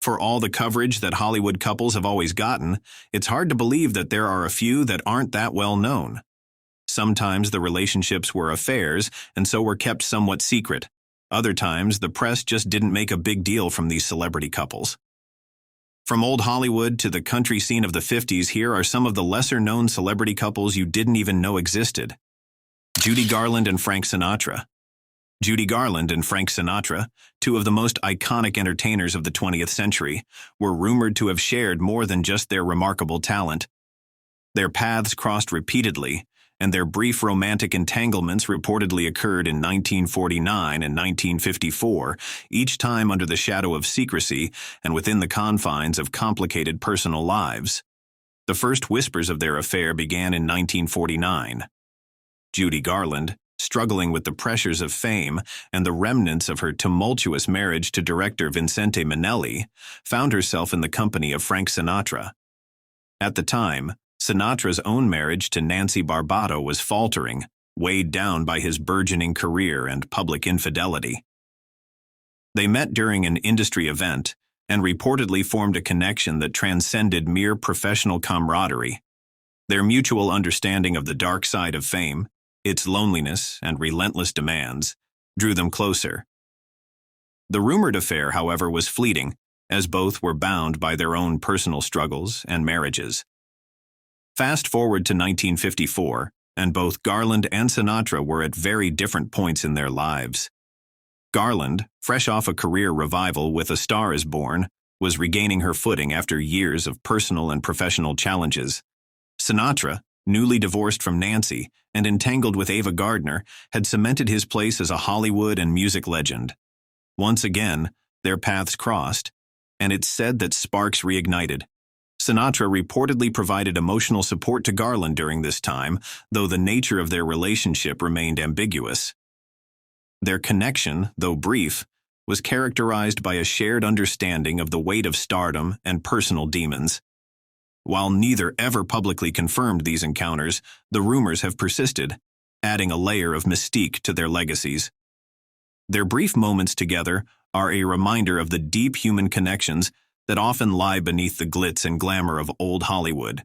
For all the coverage that Hollywood couples have always gotten, it's hard to believe that there are a few that aren't that well known. Sometimes the relationships were affairs and so were kept somewhat secret. Other times, the press just didn't make a big deal from these celebrity couples. From old Hollywood to the country scene of the 50s, here are some of the lesser-known celebrity couples you didn't even know existed. Judy Garland and Frank Sinatra. Judy Garland and Frank Sinatra, two of the most iconic entertainers of the 20th century, were rumored to have shared more than just their remarkable talent. Their paths crossed repeatedly, and their brief romantic entanglements reportedly occurred in 1949 and 1954, each time under the shadow of secrecy and within the confines of complicated personal lives. The first whispers of their affair began in 1949. Judy Garland, struggling with the pressures of fame and the remnants of her tumultuous marriage to director Vincente Minnelli, found herself in the company of Frank Sinatra. At the time, Sinatra's own marriage to Nancy Barbato was faltering, weighed down by his burgeoning career and public infidelity. They met during an industry event and reportedly formed a connection that transcended mere professional camaraderie. Their mutual understanding of the dark side of fame, its loneliness and relentless demands, drew them closer. The rumored affair, however, was fleeting, as both were bound by their own personal struggles and marriages. Fast forward to 1954, and both Garland and Sinatra were at very different points in their lives. Garland, fresh off a career revival with A Star Is Born, was regaining her footing after years of personal and professional challenges. Sinatra, newly divorced from Nancy and entangled with Ava Gardner, had cemented his place as a Hollywood and music legend. Once again, their paths crossed, and it's said that sparks reignited. Sinatra reportedly provided emotional support to Garland during this time, though the nature of their relationship remained ambiguous. Their connection, though brief, was characterized by a shared understanding of the weight of stardom and personal demons. While neither ever publicly confirmed these encounters, the rumors have persisted, adding a layer of mystique to their legacies. Their brief moments together are a reminder of the deep human connections that often lie beneath the glitz and glamour of old Hollywood.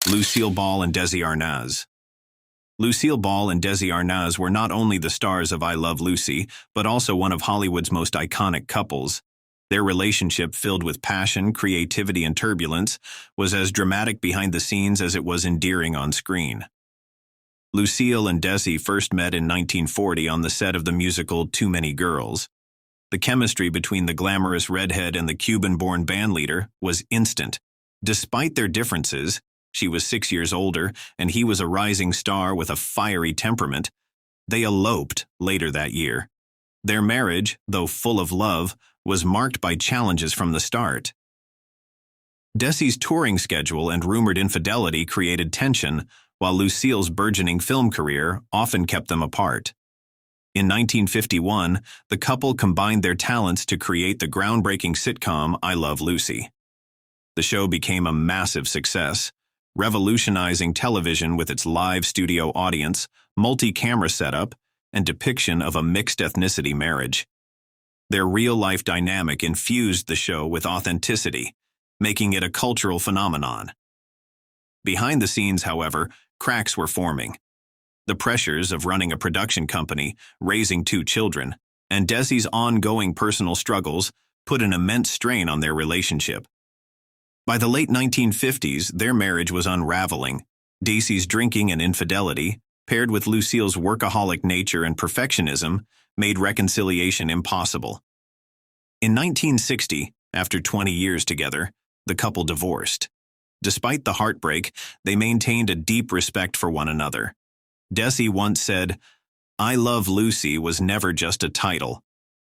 Lucille Ball and Desi Arnaz. Lucille Ball and Desi Arnaz were not only the stars of I Love Lucy, but also one of Hollywood's most iconic couples. Their relationship, filled with passion, creativity, and turbulence, was as dramatic behind the scenes as it was endearing on screen. Lucille and Desi first met in 1940 on the set of the musical Too Many Girls. The chemistry between the glamorous redhead and the Cuban-born bandleader was instant. Despite their differences, she was 6 years older and he was a rising star with a fiery temperament, they eloped later that year. Their marriage, though full of love, was marked by challenges from the start. Desi's touring schedule and rumored infidelity created tension, while Lucille's burgeoning film career often kept them apart. In 1951, the couple combined their talents to create the groundbreaking sitcom I Love Lucy. The show became a massive success, revolutionizing television with its live studio audience, multi-camera setup, and depiction of a mixed ethnicity marriage. Their real-life dynamic infused the show with authenticity, making it a cultural phenomenon. Behind the scenes, however, cracks were forming. The pressures of running a production company, raising 2 children, and Desi's ongoing personal struggles put an immense strain on their relationship. By the late 1950s, their marriage was unraveling. Desi's drinking and infidelity, paired with Lucille's workaholic nature and perfectionism, made reconciliation impossible. In 1960, after 20 years together, the couple divorced. Despite the heartbreak, they maintained a deep respect for one another. Desi once said, "I Love Lucy was never just a title."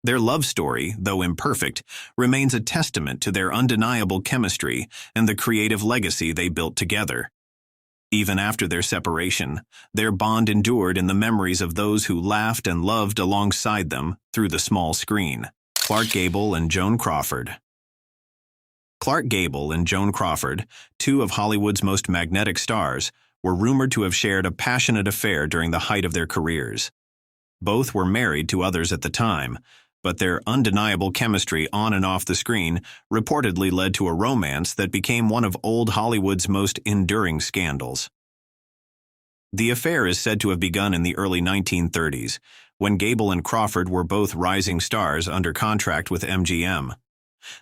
Their love story, though imperfect, remains a testament to their undeniable chemistry and the creative legacy they built together. Even after their separation, their bond endured in the memories of those who laughed and loved alongside them through the small screen. Clark Gable and Joan Crawford. Clark Gable and Joan Crawford, two of Hollywood's most magnetic stars, were rumored to have shared a passionate affair during the height of their careers. Both were married to others at the time, but their undeniable chemistry on and off the screen reportedly led to a romance that became one of old Hollywood's most enduring scandals. The affair is said to have begun in the early 1930s, when Gable and Crawford were both rising stars under contract with MGM.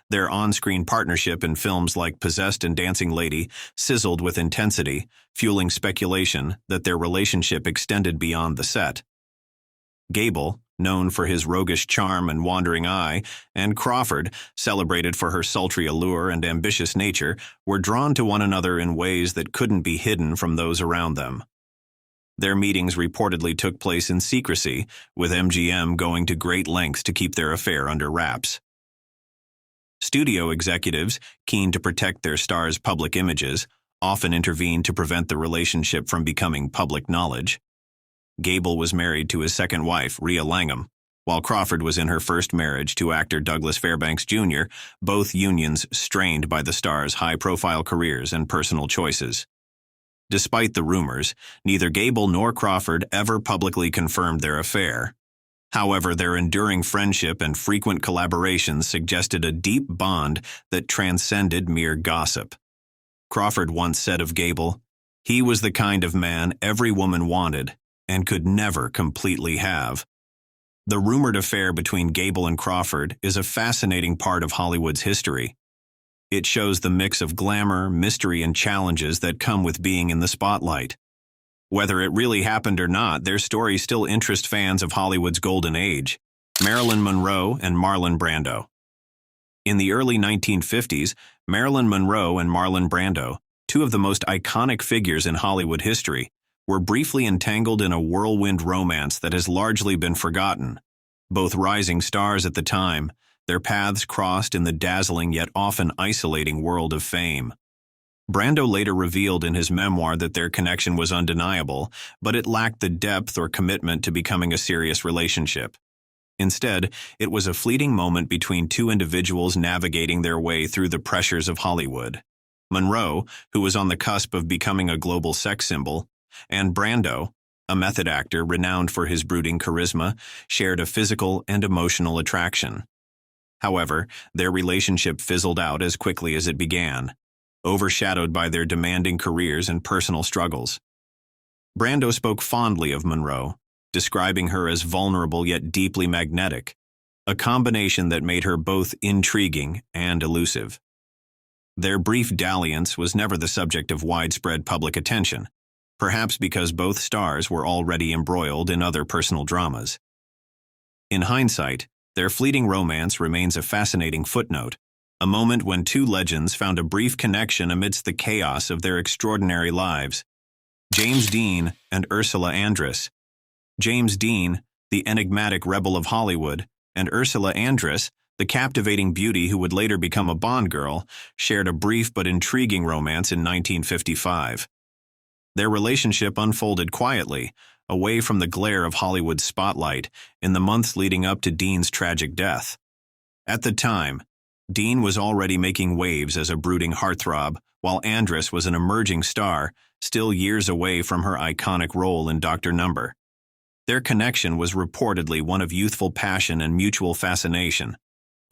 Their on-screen partnership in films like Possessed and Dancing Lady sizzled with intensity, fueling speculation that their relationship extended beyond the set. Gable, known for his roguish charm and wandering eye, and Crawford, celebrated for her sultry allure and ambitious nature, were drawn to one another in ways that couldn't be hidden from those around them. Their meetings reportedly took place in secrecy, with MGM going to great lengths to keep their affair under wraps. Studio executives, keen to protect their stars' public images, often intervened to prevent the relationship from becoming public knowledge. Gable was married to his second wife, Rhea Langham, while Crawford was in her first marriage to actor Douglas Fairbanks Jr., both unions strained by the stars' high-profile careers and personal choices. Despite the rumors, neither Gable nor Crawford ever publicly confirmed their affair. However, their enduring friendship and frequent collaborations suggested a deep bond that transcended mere gossip. Crawford once said of Gable, "He was the kind of man every woman wanted and could never completely have." The rumored affair between Gable and Crawford is a fascinating part of Hollywood's history. It shows the mix of glamour, mystery, and challenges that come with being in the spotlight. Whether it really happened or not, their stories still interest fans of Hollywood's golden age. Marilyn Monroe and Marlon Brando. In the early 1950s, Marilyn Monroe and Marlon Brando, two of the most iconic figures in Hollywood history, were briefly entangled in a whirlwind romance that has largely been forgotten. Both rising stars at the time, their paths crossed in the dazzling yet often isolating world of fame. Brando later revealed in his memoir that their connection was undeniable, but it lacked the depth or commitment to becoming a serious relationship. Instead, it was a fleeting moment between two individuals navigating their way through the pressures of Hollywood. Monroe, who was on the cusp of becoming a global sex symbol, and Brando, a method actor renowned for his brooding charisma, shared a physical and emotional attraction. However, their relationship fizzled out as quickly as it began, overshadowed by their demanding careers and personal struggles. Brando spoke fondly of Monroe, describing her as vulnerable yet deeply magnetic, a combination that made her both intriguing and elusive. Their brief dalliance was never the subject of widespread public attention, perhaps because both stars were already embroiled in other personal dramas. In hindsight, their fleeting romance remains a fascinating footnote, a moment when two legends found a brief connection amidst the chaos of their extraordinary lives. James Dean and Ursula Andress. James Dean, the enigmatic rebel of Hollywood, and Ursula Andress, the captivating beauty who would later become a Bond girl, shared a brief but intriguing romance in 1955. Their relationship unfolded quietly, away from the glare of Hollywood's spotlight, in the months leading up to Dean's tragic death. At the time, Dean was already making waves as a brooding heartthrob, while Andress was an emerging star, still years away from her iconic role in Dr. Number. Their connection was reportedly one of youthful passion and mutual fascination,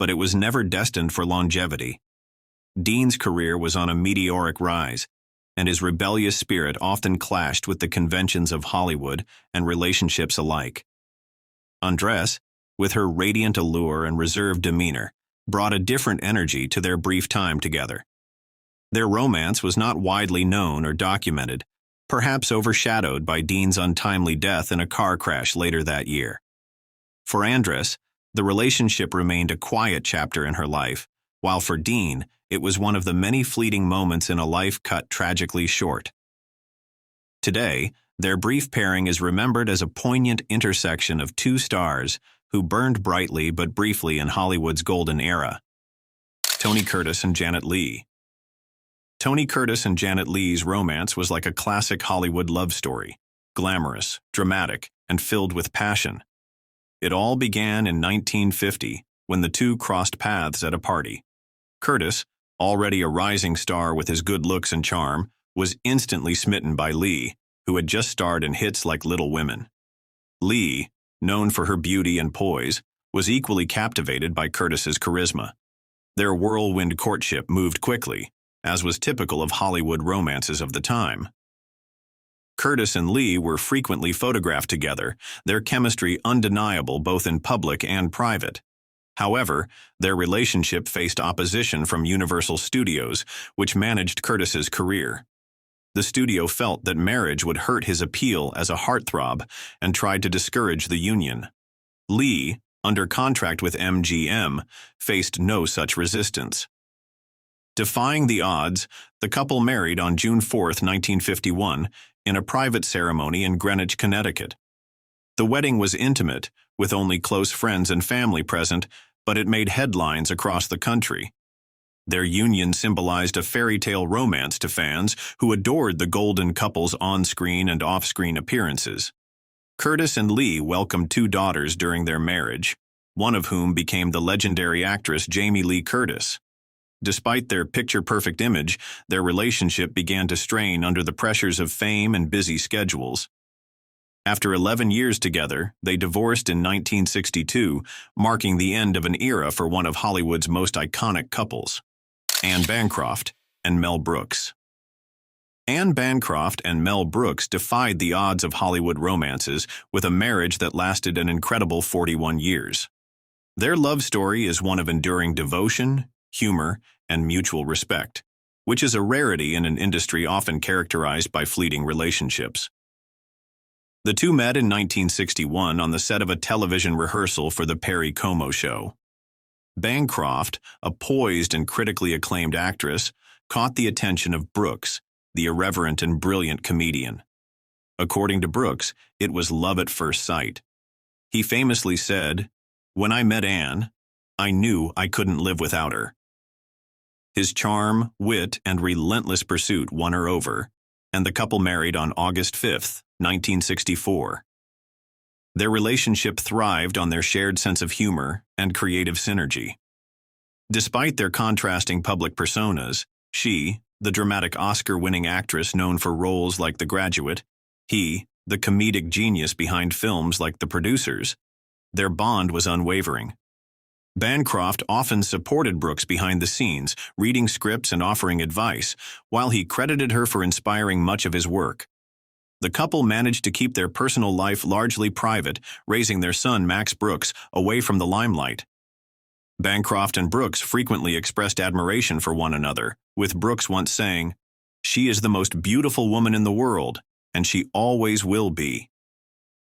but it was never destined for longevity. Dean's career was on a meteoric rise, and his rebellious spirit often clashed with the conventions of Hollywood and relationships alike. Andress, with her radiant allure and reserved demeanor, brought a different energy to their brief time together. Their romance was not widely known or documented, perhaps overshadowed by Dean's untimely death in a car crash later that year. For Andress, the relationship remained a quiet chapter in her life, while for Dean, it was one of the many fleeting moments in a life cut tragically short. Today, their brief pairing is remembered as a poignant intersection of two stars who burned brightly but briefly in Hollywood's golden era. Tony Curtis and Janet Leigh. Tony Curtis and Janet Leigh's romance was like a classic Hollywood love story, glamorous, dramatic, and filled with passion. It all began in 1950 when the two crossed paths at a party. Curtis, already a rising star with his good looks and charm, was instantly smitten by Leigh, who had just starred in hits like Little Women. Leigh, known for her beauty and poise, was equally captivated by Curtis's charisma. Their whirlwind courtship moved quickly, as was typical of Hollywood romances of the time. Curtis and Lee were frequently photographed together, their chemistry undeniable both in public and private. However, their relationship faced opposition from Universal Studios, which managed Curtis's career. The studio felt that marriage would hurt his appeal as a heartthrob and tried to discourage the union. Lee, under contract with MGM, faced no such resistance. Defying the odds, the couple married on June 4, 1951, in a private ceremony in Greenwich, Connecticut. The wedding was intimate, with only close friends and family present, but it made headlines across the country. Their union symbolized a fairy tale romance to fans who adored the golden couple's on-screen and off-screen appearances. Curtis and Lee welcomed 2 daughters during their marriage, one of whom became the legendary actress Jamie Lee Curtis. Despite their picture-perfect image, their relationship began to strain under the pressures of fame and busy schedules. After 11 years together, they divorced in 1962, marking the end of an era for one of Hollywood's most iconic couples, Anne Bancroft and Mel Brooks. Anne Bancroft and Mel Brooks defied the odds of Hollywood romances with a marriage that lasted an incredible 41 years. Their love story is one of enduring devotion, humor, and mutual respect, which is a rarity in an industry often characterized by fleeting relationships. The two met in 1961 on the set of a television rehearsal for The Perry Como Show. Bancroft, a poised and critically acclaimed actress, caught the attention of Brooks, the irreverent and brilliant comedian. According to Brooks, it was love at first sight. He famously said, "When I met Anne, I knew I couldn't live without her." His charm, wit, and relentless pursuit won her over, and the couple married on August 5, 1964. Their relationship thrived on their shared sense of humor and creative synergy. Despite their contrasting public personas, she, the dramatic Oscar-winning actress known for roles like The Graduate, he, the comedic genius behind films like The Producers, their bond was unwavering. Bancroft often supported Brooks behind the scenes, reading scripts and offering advice, while he credited her for inspiring much of his work. The couple managed to keep their personal life largely private, raising their son Max Brooks away from the limelight. Bancroft and Brooks frequently expressed admiration for one another, with Brooks once saying, "She is the most beautiful woman in the world, and she always will be."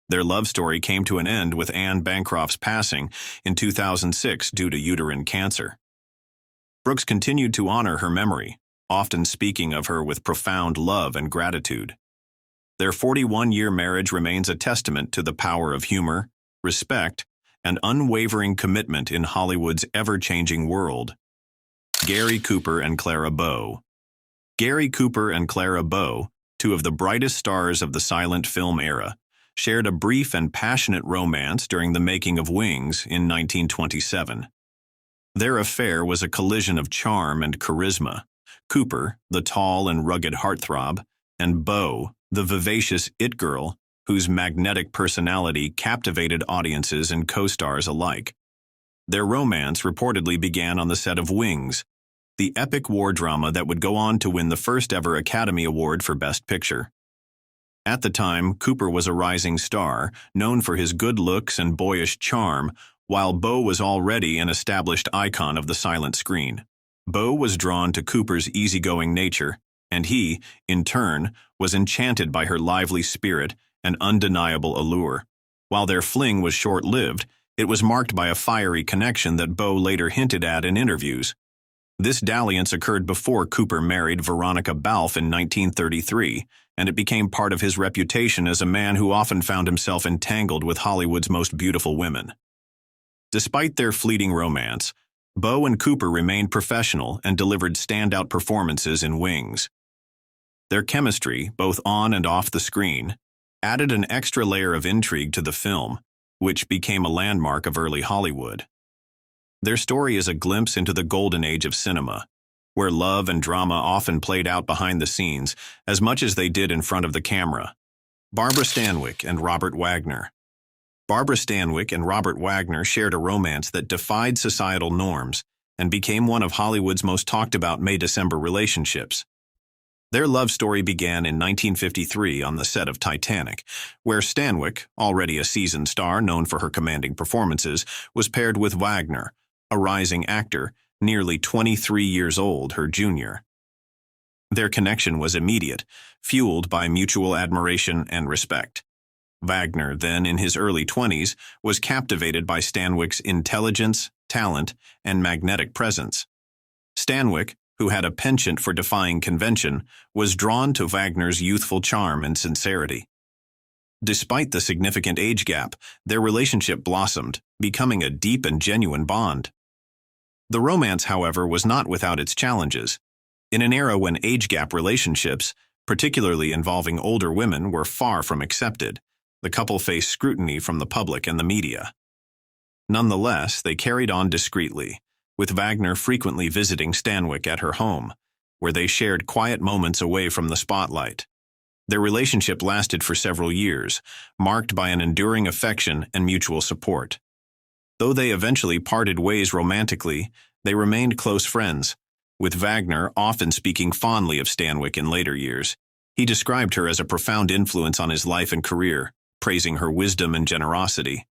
Their love story came to an end with Anne Bancroft's passing in 2006 due to uterine cancer. Brooks continued to honor her memory, often speaking of her with profound love and gratitude. Their 41-year marriage remains a testament to the power of humor, respect, and unwavering commitment in Hollywood's ever-changing world. Gary Cooper and Clara Bow. Gary Cooper and Clara Bow, 2 of the brightest stars of the silent film era, shared a brief and passionate romance during the making of Wings in 1927. Their affair was a collision of charm and charisma. Cooper, the tall and rugged heartthrob, and Bow, the vivacious it-girl, whose magnetic personality captivated audiences and co-stars alike. Their romance reportedly began on the set of Wings, the epic war drama that would go on to win the first-ever Academy Award for Best Picture. At the time, Cooper was a rising star, known for his good looks and boyish charm, while Bow was already an established icon of the silent screen. Bow was drawn to Cooper's easygoing nature, and he, in turn, was enchanted by her lively spirit and undeniable allure. While their fling was short-lived, it was marked by a fiery connection that Bow later hinted at in interviews. This dalliance occurred before Cooper married Veronica Balfe in 1933, and it became part of his reputation as a man who often found himself entangled with Hollywood's most beautiful women. Despite their fleeting romance, Bow and Cooper remained professional and delivered standout performances in Wings. Their chemistry, both on and off the screen, added an extra layer of intrigue to the film, which became a landmark of early Hollywood. Their story is a glimpse into the golden age of cinema, where love and drama often played out behind the scenes as much as they did in front of the camera. Barbara Stanwyck and Robert Wagner. Barbara Stanwyck and Robert Wagner shared a romance that defied societal norms and became one of Hollywood's most talked-about May-December relationships. Their love story began in 1953 on the set of Titanic, where Stanwyck, already a seasoned star known for her commanding performances, was paired with Wagner, a rising actor, nearly 23 years old, her junior. Their connection was immediate, fueled by mutual admiration and respect. Wagner, then in his early 20s, was captivated by Stanwyck's intelligence, talent, and magnetic presence. Stanwyck, who had a penchant for defying convention, was drawn to Wagner's youthful charm and sincerity. Despite the significant age gap, their relationship blossomed, becoming a deep and genuine bond. The romance, however, was not without its challenges. In an era when age gap relationships, particularly involving older women, were far from accepted, the couple faced scrutiny from the public and the media. Nonetheless, they carried on discreetly, with Wagner frequently visiting Stanwyck at her home, where they shared quiet moments away from the spotlight. Their relationship lasted for several years, marked by an enduring affection and mutual support. Though they eventually parted ways romantically, they remained close friends, with Wagner often speaking fondly of Stanwyck in later years. He described her as a profound influence on his life and career, praising her wisdom and generosity.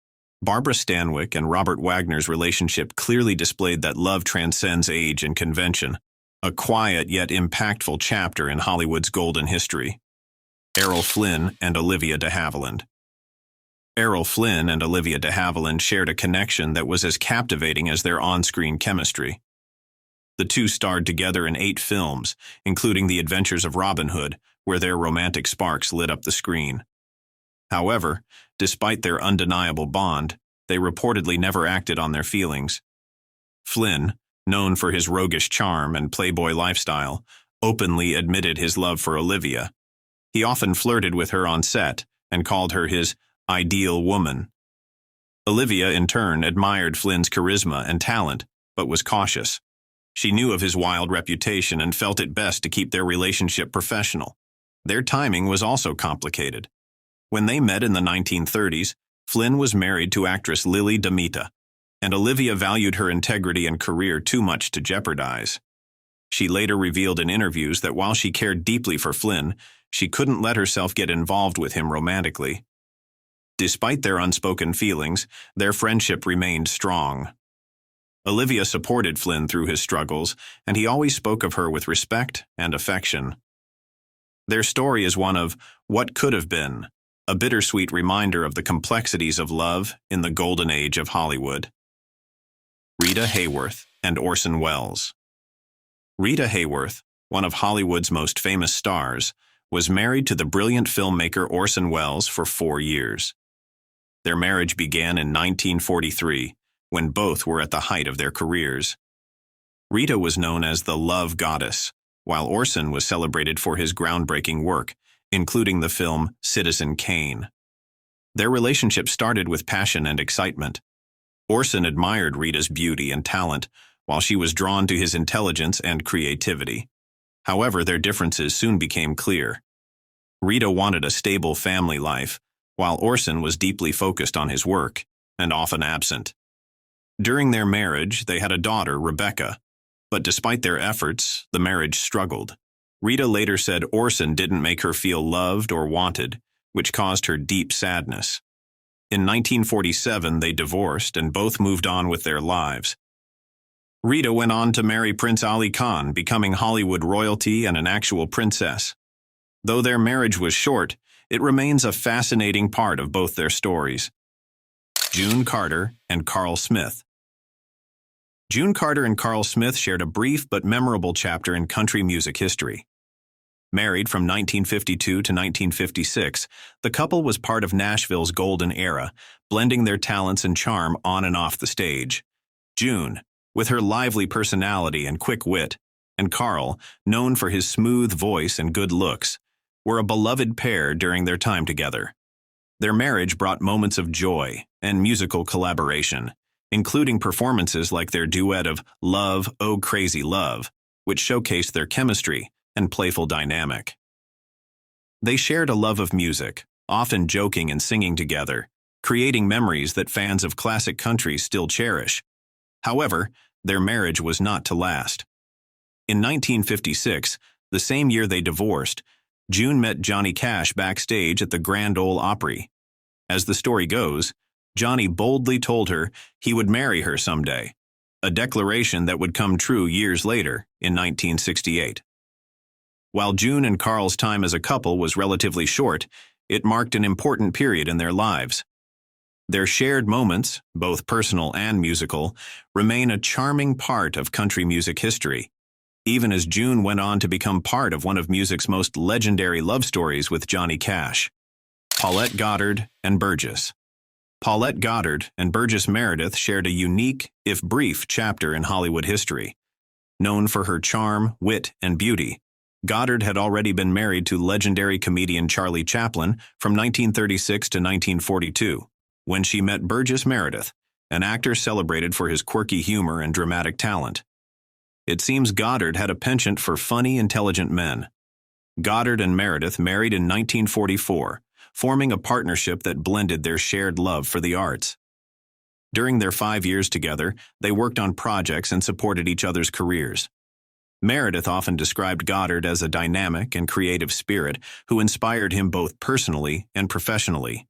Barbara Stanwyck and Robert Wagner's relationship clearly displayed that love transcends age and convention, a quiet yet impactful chapter in Hollywood's golden history. Errol Flynn and Olivia de Havilland. Errol Flynn and Olivia de Havilland shared a connection that was as captivating as their on-screen chemistry. The two starred together in 8 films, including The Adventures of Robin Hood, where their romantic sparks lit up the screen. However, despite their undeniable bond, they reportedly never acted on their feelings. Flynn, known for his roguish charm and playboy lifestyle, openly admitted his love for Olivia. He often flirted with her on set and called her his ideal woman. Olivia, in turn, admired Flynn's charisma and talent, but was cautious. She knew of his wild reputation and felt it best to keep their relationship professional. Their timing was also complicated. When they met in the 1930s, Flynn was married to actress Lily Damita, and Olivia valued her integrity and career too much to jeopardize. She later revealed in interviews that while she cared deeply for Flynn, she couldn't let herself get involved with him romantically. Despite their unspoken feelings, their friendship remained strong. Olivia supported Flynn through his struggles, and he always spoke of her with respect and affection. Their story is one of what could have been, a bittersweet reminder of the complexities of love in the golden age of Hollywood. Rita Hayworth and Orson Welles. Rita Hayworth, one of Hollywood's most famous stars, was married to the brilliant filmmaker Orson Welles for 4 years. Their marriage began in 1943, when both were at the height of their careers. Rita was known as the Love Goddess, while Orson was celebrated for his groundbreaking work, including the film Citizen Kane. Their relationship started with passion and excitement. Orson admired Rita's beauty and talent, while she was drawn to his intelligence and creativity. However, their differences soon became clear. Rita wanted a stable family life, while Orson was deeply focused on his work, and often absent. During their marriage, they had a daughter, Rebecca, but despite their efforts, the marriage struggled. Rita later said Orson didn't make her feel loved or wanted, which caused her deep sadness. In 1947, they divorced and both moved on with their lives. Rita went on to marry Prince Ali Khan, becoming Hollywood royalty and an actual princess. Though their marriage was short, it remains a fascinating part of both their stories. June Carter and Carl Smith. June Carter and Carl Smith shared a brief but memorable chapter in country music history. Married from 1952 to 1956, the couple was part of Nashville's golden era, blending their talents and charm on and off the stage. June, with her lively personality and quick wit, and Carl, known for his smooth voice and good looks, were a beloved pair during their time together. Their marriage brought moments of joy and musical collaboration, including performances like their duet of Love, Oh Crazy Love, which showcased their chemistry and playful dynamic. They shared a love of music, often joking and singing together, creating memories that fans of classic country still cherish. However, their marriage was not to last. In 1956, the same year they divorced, June met Johnny Cash backstage at the Grand Ole Opry. As the story goes, Johnny boldly told her he would marry her someday, a declaration that would come true years later, in 1968. While June and Carl's time as a couple was relatively short, it marked an important period in their lives. Their shared moments, both personal and musical, remain a charming part of country music history, even as June went on to become part of one of music's most legendary love stories with Johnny Cash. Paulette Goddard and Burgess. Paulette Goddard and Burgess Meredith shared a unique, if brief, chapter in Hollywood history. Known for her charm, wit, and beauty, Goddard had already been married to legendary comedian Charlie Chaplin from 1936 to 1942, when she met Burgess Meredith, an actor celebrated for his quirky humor and dramatic talent. It seems Goddard had a penchant for funny, intelligent men. Goddard and Meredith married in 1944, forming a partnership that blended their shared love for the arts. During their 5 years together, they worked on projects and supported each other's careers. Meredith often described Goddard as a dynamic and creative spirit who inspired him both personally and professionally.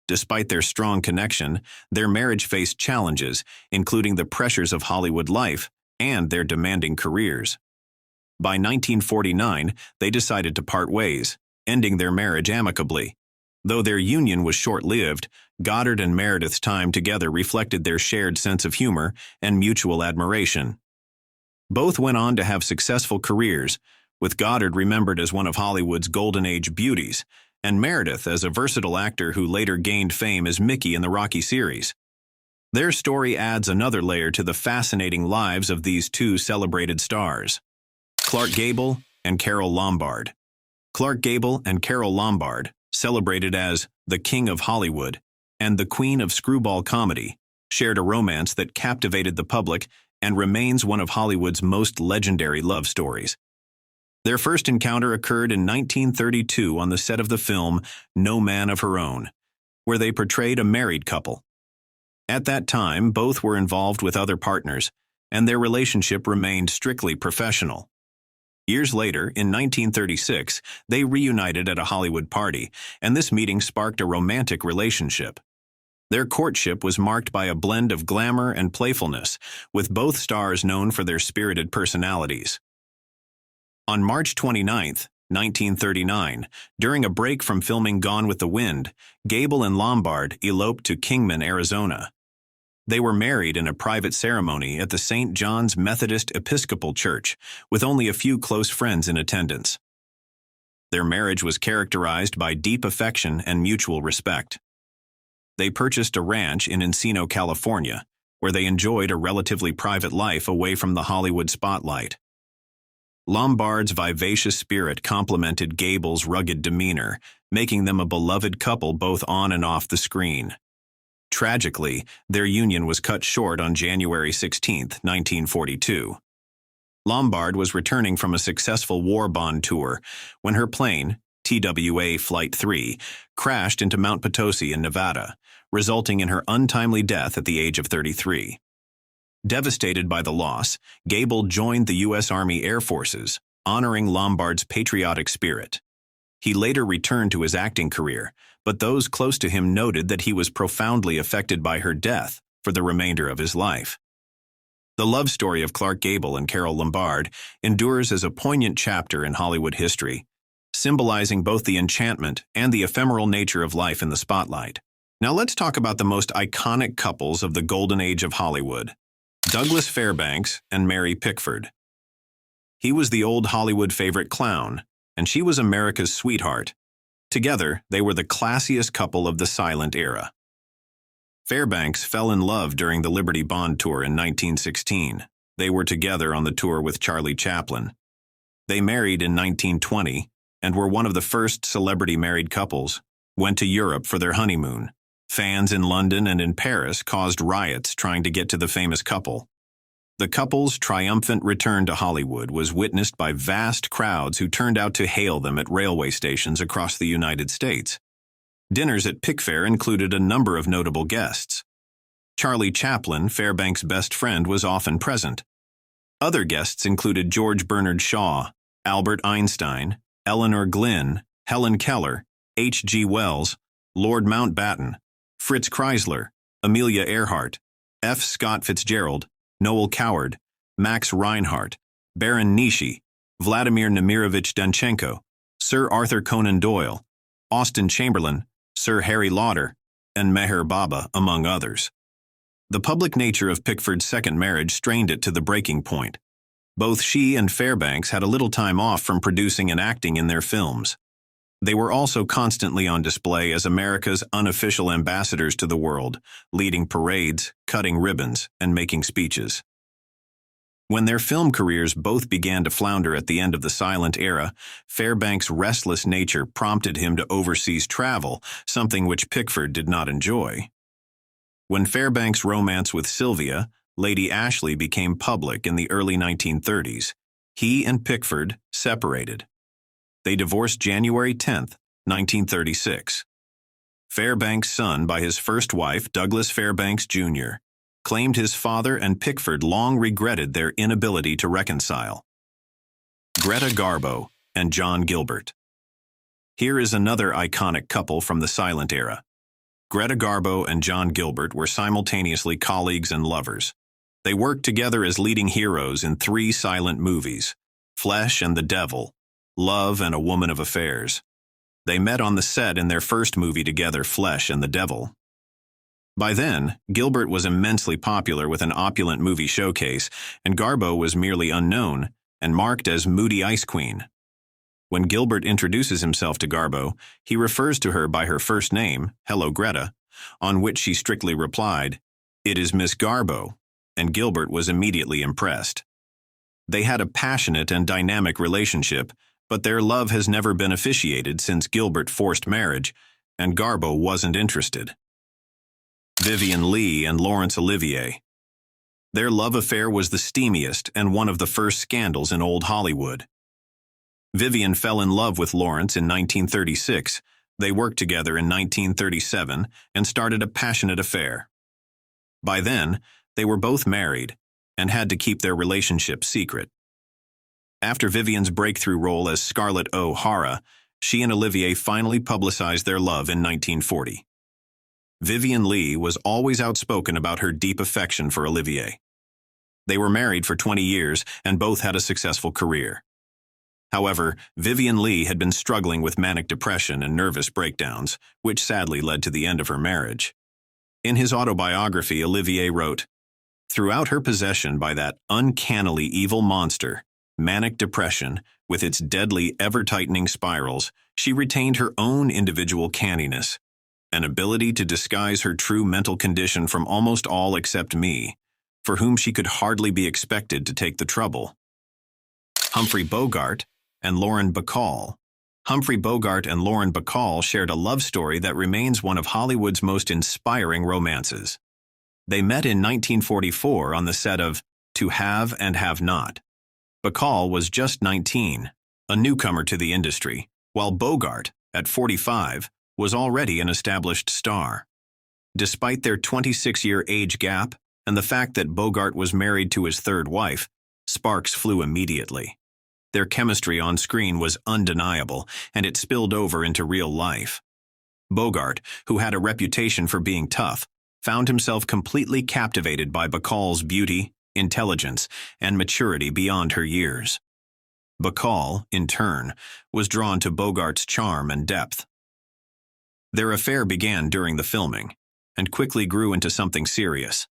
Despite their strong connection, their marriage faced challenges, including the pressures of Hollywood life and their demanding careers. By 1949, they decided to part ways, ending their marriage amicably. Though their union was short-lived, Goddard and Meredith's time together reflected their shared sense of humor and mutual admiration. Both went on to have successful careers, with Goddard remembered as one of Hollywood's golden age beauties, and Meredith as a versatile actor who later gained fame as Mickey in the Rocky series. Their story adds another layer to the fascinating lives of these two celebrated stars. Clark Gable and Carole Lombard. Clark Gable and Carole Lombard, celebrated as the King of Hollywood and the Queen of Screwball Comedy, shared a romance that captivated the public and remains one of Hollywood's most legendary love stories. Their first encounter occurred in 1932 on the set of the film No Man of Her Own, where they portrayed a married couple. At that time, both were involved with other partners, and their relationship remained strictly professional. Years later, in 1936, they reunited at a Hollywood party, and this meeting sparked a romantic relationship. Their courtship was marked by a blend of glamour and playfulness, with both stars known for their spirited personalities. On March 29, 1939, during a break from filming Gone with the Wind, Gable and Lombard eloped to Kingman, Arizona. They were married in a private ceremony at the St. John's Methodist Episcopal Church, with only a few close friends in attendance. Their marriage was characterized by deep affection and mutual respect. They purchased a ranch in Encino, California, where they enjoyed a relatively private life away from the Hollywood spotlight. Lombard's vivacious spirit complemented Gable's rugged demeanor, making them a beloved couple both on and off the screen. Tragically, their union was cut short on January 16, 1942. Lombard was returning from a successful war bond tour when her plane, TWA Flight 3, crashed into Mount Potosi in Nevada, resulting in her untimely death at the age of 33. Devastated by the loss, Gable joined the U.S. Army Air Forces, honoring Lombard's patriotic spirit. He later returned to his acting career, but those close to him noted that he was profoundly affected by her death for the remainder of his life. The love story of Clark Gable and Carole Lombard endures as a poignant chapter in Hollywood history, symbolizing both the enchantment and the ephemeral nature of life in the spotlight. Now let's talk about the most iconic couples of the golden age of Hollywood: Douglas Fairbanks and Mary Pickford. He was the old Hollywood favorite clown, and she was America's sweetheart. Together, they were the classiest couple of the silent era. Fairbanks fell in love during the Liberty Bond tour in 1916. They were together on the tour with Charlie Chaplin. They married in 1920 and were one of the first celebrity married couples, went to Europe for their honeymoon. Fans in London and in Paris caused riots trying to get to the famous couple. The couple's triumphant return to Hollywood was witnessed by vast crowds who turned out to hail them at railway stations across the United States. Dinners at Pickfair included a number of notable guests. Charlie Chaplin, Fairbanks' best friend, was often present. Other guests included George Bernard Shaw, Albert Einstein, Eleanor Glynn, Helen Keller, H.G. Wells, Lord Mountbatten, Fritz Kreisler, Amelia Earhart, F. Scott Fitzgerald, Noel Coward, Max Reinhardt, Baron Nishi, Vladimir Nemirovich Danchenko, Sir Arthur Conan Doyle, Austen Chamberlain, Sir Harry Lauder, and Meher Baba, among others. The public nature of Pickford's second marriage strained it to the breaking point. Both she and Fairbanks had a little time off from producing and acting in their films. They were also constantly on display as America's unofficial ambassadors to the world, leading parades, cutting ribbons, and making speeches. When their film careers both began to flounder at the end of the silent era, Fairbanks' restless nature prompted him to overseas travel, something which Pickford did not enjoy. When Fairbanks' romance with Sylvia, Lady Ashley, became public in the early 1930s, he and Pickford separated. They divorced January 10, 1936. Fairbanks' son by his first wife, Douglas Fairbanks, Jr., claimed his father and Pickford long regretted their inability to reconcile. Greta Garbo and John Gilbert. Here is another iconic couple from the silent era. Greta Garbo and John Gilbert were simultaneously colleagues and lovers. They worked together as leading heroes in 3 silent movies: Flesh and the Devil, Love and a Woman of Affairs. They met on the set in their first movie together, Flesh and the Devil. By then, Gilbert was immensely popular with an opulent movie showcase, and Garbo was merely unknown and marked as Moody Ice Queen. When Gilbert introduces himself to Garbo, he refers to her by her first name, "Hello, Greta," on which she strictly replied, "It is Miss Garbo," and Gilbert was immediately impressed. They had a passionate and dynamic relationship, but their love has never been officiated since Gilbert forced marriage, and Garbo wasn't interested. Vivien Leigh and Laurence Olivier. Their love affair was the steamiest and one of the first scandals in old Hollywood. Vivien fell in love with Laurence in 1936. They worked together in 1937 and started a passionate affair. By then, they were both married and had to keep their relationship secret. After Vivien's breakthrough role as Scarlett O'Hara, she and Olivier finally publicized their love in 1940. Vivien Leigh was always outspoken about her deep affection for Olivier. They were married for 20 years and both had a successful career. However, Vivien Leigh had been struggling with manic depression and nervous breakdowns, which sadly led to the end of her marriage. In his autobiography, Olivier wrote, "Throughout her possession by that uncannily evil monster, manic depression, with its deadly, ever-tightening spirals, she retained her own individual canniness, an ability to disguise her true mental condition from almost all except me, for whom she could hardly be expected to take the trouble." Humphrey Bogart and Lauren Bacall. Humphrey Bogart and Lauren Bacall shared a love story that remains one of Hollywood's most inspiring romances. They met in 1944 on the set of To Have and Have Not. Bacall was just 19, a newcomer to the industry, while Bogart, at 45, was already an established star. Despite their 26-year age gap and the fact that Bogart was married to his third wife, sparks flew immediately. Their chemistry on screen was undeniable, and it spilled over into real life. Bogart, who had a reputation for being tough, found himself completely captivated by Bacall's beauty, intelligence, and maturity beyond her years. Bacall, in turn, was drawn to Bogart's charm and depth. Their affair began during the filming, and quickly grew into something serious.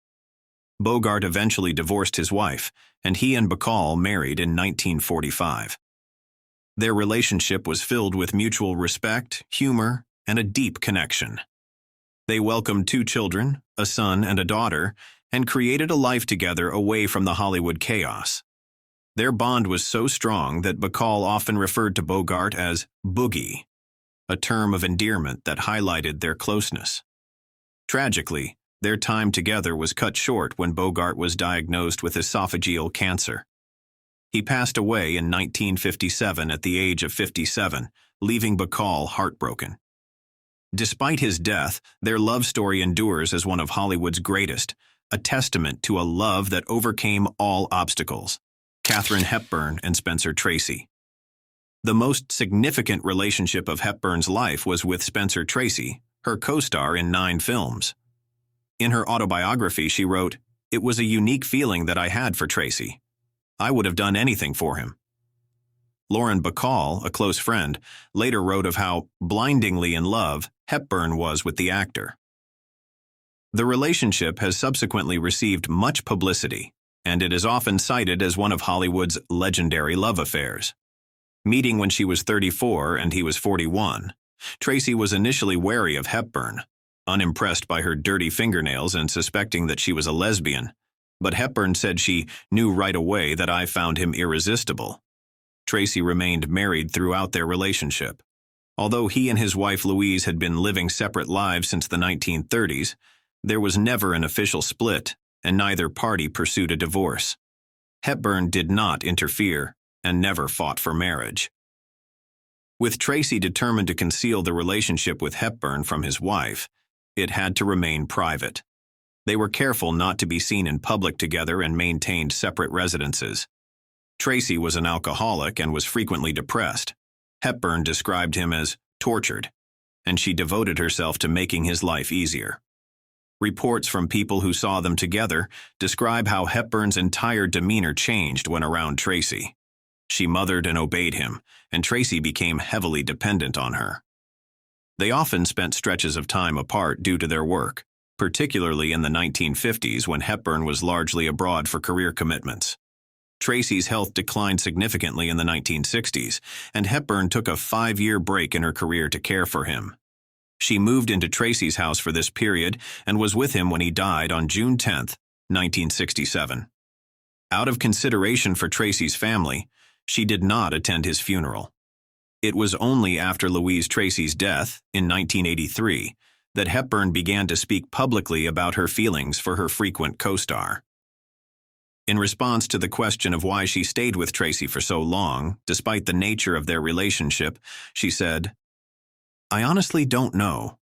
Bogart eventually divorced his wife, and he and Bacall married in 1945. Their relationship was filled with mutual respect, humor, and a deep connection. They welcomed 2 children, a son and a daughter, and created a life together away from the Hollywood chaos. Their bond was so strong that Bacall often referred to Bogart as Boogie, a term of endearment that highlighted their closeness. Tragically, their time together was cut short when Bogart was diagnosed with esophageal cancer. He passed away in 1957 at the age of 57, leaving Bacall heartbroken. Despite his death, their love story endures as one of Hollywood's greatest, a testament to a love that overcame all obstacles. Katharine Hepburn and Spencer Tracy. The most significant relationship of Hepburn's life was with Spencer Tracy, her co-star in 9 films. In her autobiography, she wrote, "It was a unique feeling that I had for Tracy. I would have done anything for him." Lauren Bacall, a close friend, later wrote of how blindingly in love Hepburn was with the actor. The relationship has subsequently received much publicity, and it is often cited as one of Hollywood's legendary love affairs. Meeting when she was 34 and he was 41, Tracy was initially wary of Hepburn, unimpressed by her dirty fingernails and suspecting that she was a lesbian, but Hepburn said she knew right away that I found him irresistible. Tracy remained married throughout their relationship. Although he and his wife Louise had been living separate lives since the 1930s, there was never an official split, and neither party pursued a divorce. Hepburn did not interfere and never fought for marriage. With Tracy determined to conceal the relationship with Hepburn from his wife, it had to remain private. They were careful not to be seen in public together and maintained separate residences. Tracy was an alcoholic and was frequently depressed. Hepburn described him as tortured, and she devoted herself to making his life easier. Reports from people who saw them together describe how Hepburn's entire demeanor changed when around Tracy. She mothered and obeyed him, and Tracy became heavily dependent on her. They often spent stretches of time apart due to their work, particularly in the 1950s when Hepburn was largely abroad for career commitments. Tracy's health declined significantly in the 1960s, and Hepburn took a 5-year break in her career to care for him. She moved into Tracy's house for this period and was with him when he died on June 10, 1967. Out of consideration for Tracy's family, she did not attend his funeral. It was only after Louise Tracy's death, in 1983, that Hepburn began to speak publicly about her feelings for her frequent co-star. In response to the question of why she stayed with Tracy for so long, despite the nature of their relationship, she said, "I honestly don't know.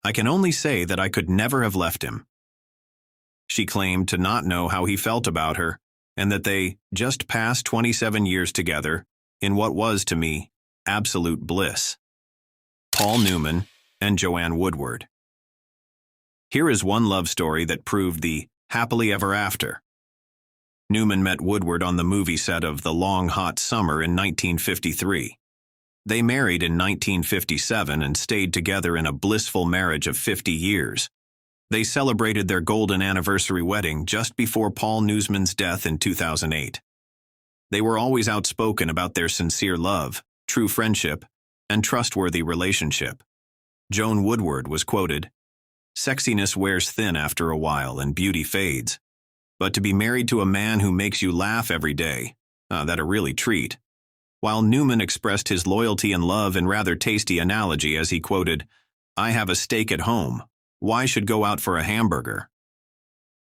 I can only say that I could never have left him." She claimed to not know how he felt about her, and that they just passed 27 years together in what was, to me, absolute bliss. Paul Newman and Joanne Woodward. Here is one love story that proved the happily ever after. Newman met Woodward on the movie set of The Long Hot Summer in 1953. They married in 1957 and stayed together in a blissful marriage of 50 years. They celebrated their golden anniversary wedding just before Paul Newman's death in 2008. They were always outspoken about their sincere love, true friendship, and trustworthy relationship. Joan Woodward was quoted, "Sexiness wears thin after a while and beauty fades. But to be married to a man who makes you laugh every day, that a really treat." While Newman expressed his loyalty and love in rather tasty analogy as he quoted, "I have a steak at home. Why should go out for a hamburger?"